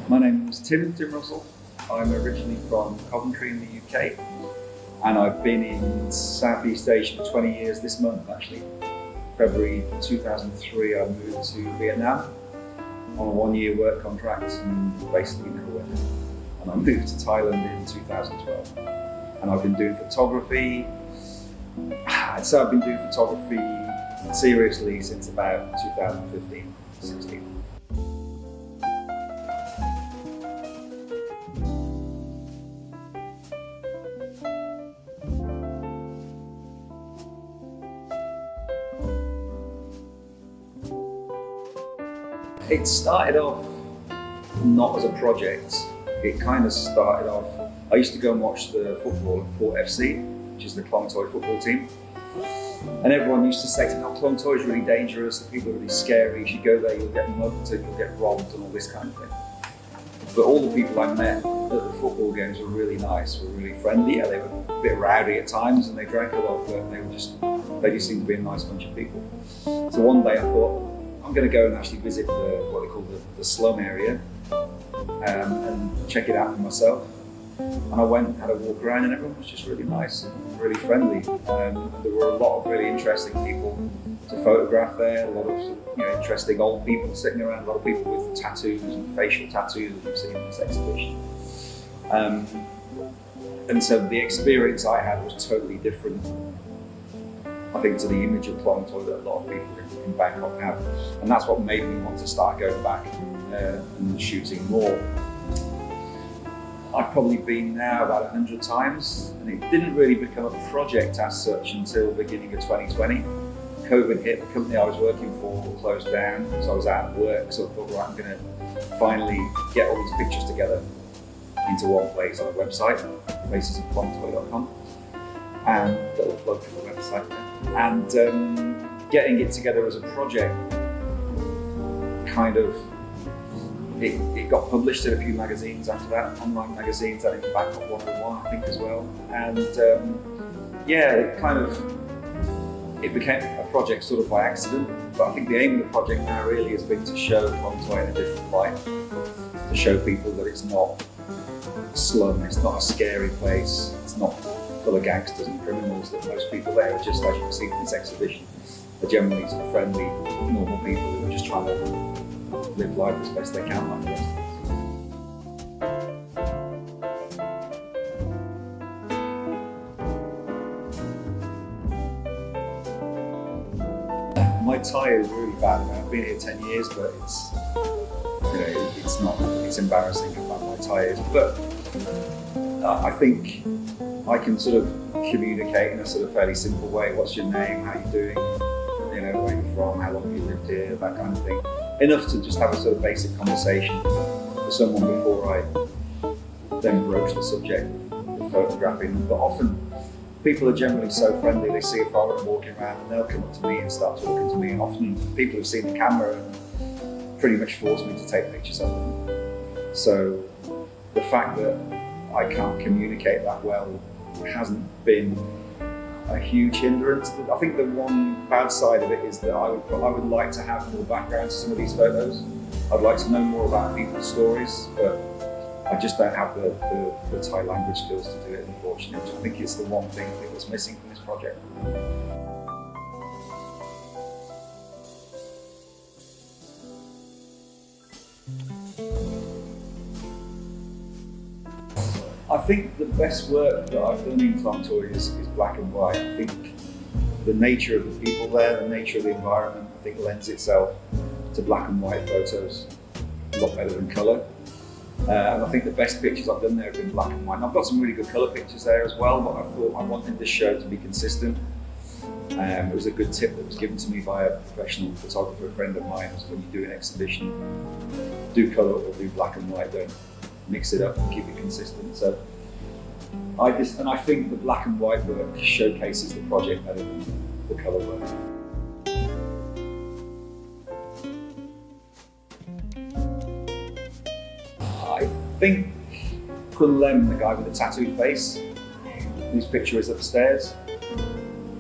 My name's Tim Russell. I'm originally from Khlongtoey in the UK, and I've been in Southeast Asia for 20 years this month actually. February 2003 I moved to Vietnam on a 1-year work contract and basically never went. And I moved to Thailand in 2012. And I've been doing photography. I'd say I've been doing photography seriously since about 2015-16. It started off not as a project. It kind of started off, I used to go and watch the football at Port FC, which is the Khlongtoey football team. And everyone used to say to me, oh, Khlongtoey is really dangerous, the people are really scary, if you go there you'll get mugged and you'll get robbed and all this kind of thing. But all the people I met at the football games were really nice, were really friendly. Yeah, they were a bit rowdy at times and they drank a lot, but they just seemed to be a nice bunch of people. So one day I thought, I'm going to go and actually visit what they call the slum area and check it out for myself. And I went and had a walk around and everyone was just really nice and really friendly. There were a lot of really interesting people to photograph there, a lot of interesting old people sitting around, a lot of people with tattoos and facial tattoos that you've seen in this exhibition. And so the experience I had was totally different, I think, to the image of Khlongtoey that a lot of people in Bangkok have. And that's what made me want to start going back and shooting more. I've probably been now about 100 times, and it didn't really become a project as such until the beginning of 2020. COVID hit, the company I was working for closed down, so I was out of work, so I thought, right, I'm going to finally get all these pictures together into one place on a website, facesofkhlongtoey.com, and a little plug for the website there. And getting it together as a project kind of, it got published in a few magazines after that, online magazines, I think Bangkok 101 I think as well. And it became a project sort of by accident, but I think the aim of the project now really has been to show Khlongtoey in a different light, to show people that it's not a slum, it's not a scary place, it's not full of gangsters and criminals, that most people there are just, as you can see from this exhibition, are generally sort of friendly, normal people who are just trying to live life as best they can like the rest of us. My Thai is really bad. I mean, I've been here 10 years, but it's embarrassing how bad my Thai is. But I think I can sort of communicate in a sort of fairly simple way. What's your name? How you doing? Where you're from? How long have you lived here? That kind of thing. Enough to just have a sort of basic conversation with someone before I then broach the subject of photographing. But often people are generally so friendly, they see a foreigner walking around and they'll come up to me and start talking to me. And often people have seen the camera and pretty much force me to take pictures of them. So the fact that I can't communicate that well hasn't been a huge hindrance. I think the one bad side of it is that I would like to have more background to some of these photos. I'd like to know more about people's stories, but I just don't have the Thai language skills to do it, unfortunately. I think it's the one thing that's missing from this project. I think the best work that I've done in Khlongtoey is black and white. I think the nature of the people there, the nature of the environment, I think lends itself to black and white photos a lot better than colour. And I think the best pictures I've done there have been black and white. And I've got some really good colour pictures there as well, but I thought I wanted this show to be consistent. It was a good tip that was given to me by a professional photographer, a friend of mine, was when you do an exhibition, do colour or do black and white, don't mix it up and keep it consistent. So I think the black and white work showcases the project better than the colour work. I think Khun, the guy with the tattooed face, whose picture is upstairs,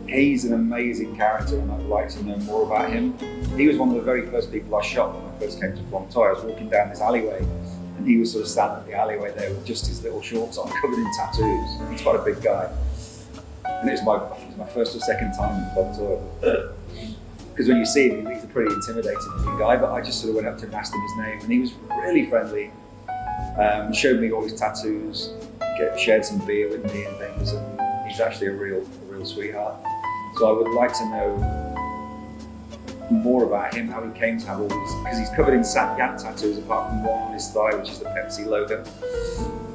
he's an amazing character and I'd like to know more about him. He was one of the very first people I shot when I first came to Khlongtoey. I was walking down this alleyway and he was sort of standing at the alleyway there with just his little shorts on, covered in tattoos. He's quite a big guy. And I think it was my first or second time in Khlongtoey. Because when you see him, he's a pretty intimidating looking guy, but I just sort of went up to him and asked him his name, and he was really friendly. Showed me all his tattoos, shared some beer with me and things, and he's actually a real sweetheart. So I would like to know more about him, how he came to have all these, because he's covered in yak tattoos apart from one on his thigh, which is the Pepsi logo.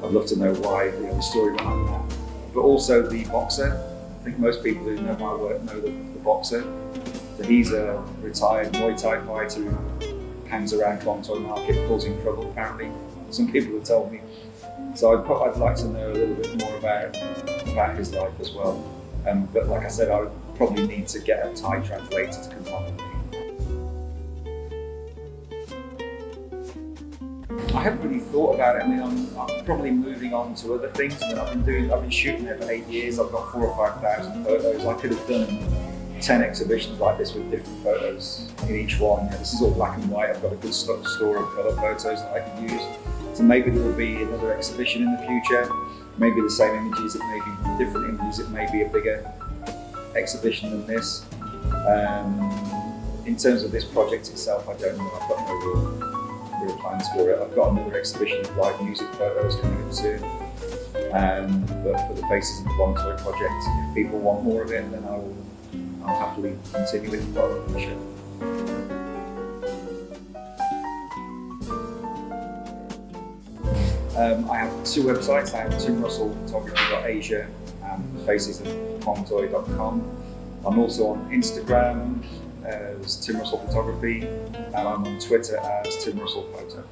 I'd love to know why, the story behind that. But also the boxer. I think most people who know my work know the boxer. So he's a retired Muay Thai fighter who hangs around Khlongtoey market causing trouble, apparently. Some people have told me. So I'd like to know a little bit more about his life as well. But like I said, I would probably need to get a Thai translator to come along with me. I haven't really thought about it. I mean, I'm probably moving on to other things. I mean, I've been shooting there for 8 years. I've got 4,000 or 5,000 photos. I could have done 10 exhibitions like this with different photos in each one. This is all black and white. I've got a good store of colour photos that I can use. So maybe there will be another exhibition in the future. Maybe the same images, it may be different images, it may be a bigger exhibition than this. In terms of this project itself, I don't know. I've got no real plans for it. I've got another exhibition of live music photos coming up soon. But for the Faces in the Khlongtoey project, if people want more of it, then I'll happily continue with the show. I have 2 websites. I have timrussellphotography.asia and facesofkhlongtoey.com. I'm also on Instagram as Tim Russell Photography, and I'm on Twitter as Tim Russell Photo.